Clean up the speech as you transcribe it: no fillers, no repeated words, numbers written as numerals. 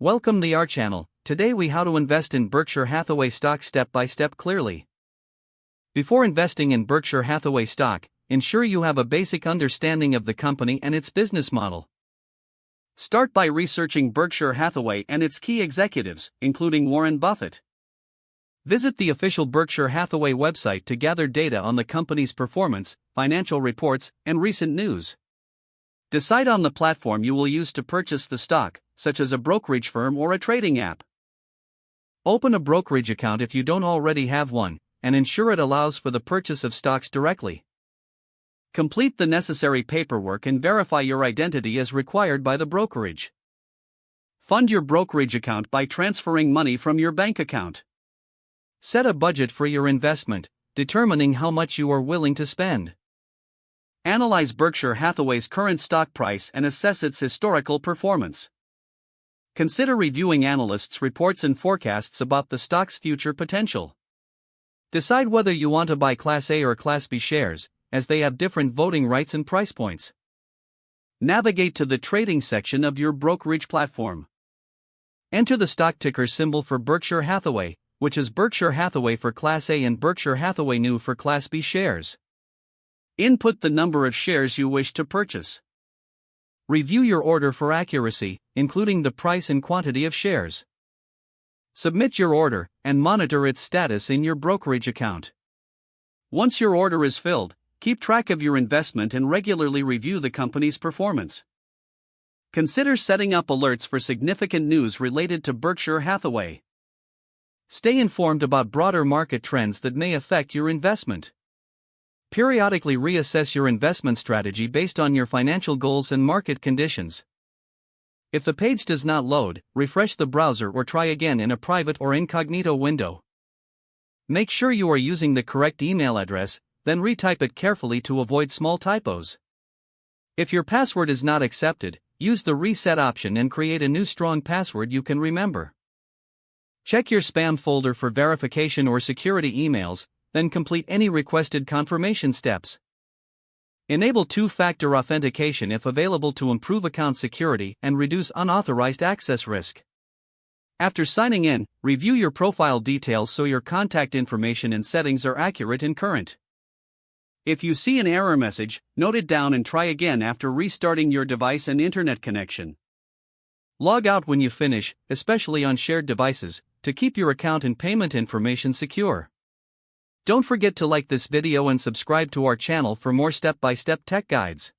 Welcome to our channel. Today we how to invest in Berkshire Hathaway stock step by step clearly. Before investing in Berkshire Hathaway stock, ensure you have a basic understanding of the company and its business model. Start by researching Berkshire Hathaway and its key executives, including Warren Buffett. Visit the official Berkshire Hathaway website to gather data on the company's performance, financial reports, and recent news. Decide on the platform you will use to purchase the stock, such as a brokerage firm or a trading app. Open a brokerage account if you don't already have one, and ensure it allows for the purchase of stocks directly. Complete the necessary paperwork and verify your identity as required by the brokerage. Fund your brokerage account by transferring money from your bank account. Set a budget for your investment, determining how much you are willing to spend. Analyze Berkshire Hathaway's current stock price and assess its historical performance. Consider reviewing analysts' reports and forecasts about the stock's future potential. Decide whether you want to buy Class A or Class B shares, as they have different voting rights and price points. Navigate to the trading section of your brokerage platform. Enter the stock ticker symbol for Berkshire Hathaway, which is Berkshire Hathaway for Class A and Berkshire Hathaway New for Class B shares. Input the number of shares you wish to purchase. Review your order for accuracy, including the price and quantity of shares. Submit your order, and monitor its status in your brokerage account. Once your order is filled, keep track of your investment and regularly review the company's performance. Consider setting up alerts for significant news related to Berkshire Hathaway. Stay informed about broader market trends that may affect your investment. Periodically reassess your investment strategy based on your financial goals and market conditions. If the page does not load, refresh the browser or try again in a private or incognito window. Make sure you are using the correct email address, then retype it carefully to avoid small typos. If your password is not accepted, use the reset option and create a new strong password you can remember. Check your spam folder for verification or security emails, then complete any requested confirmation steps. Enable two-factor authentication if available to improve account security and reduce unauthorized access risk. After signing in, review your profile details so your contact information and settings are accurate and current. If you see an error message, note it down and try again after restarting your device and internet connection. Log out when you finish, especially on shared devices, to keep your account and payment information secure. Don't forget to like this video and subscribe to our channel for more step-by-step tech guides.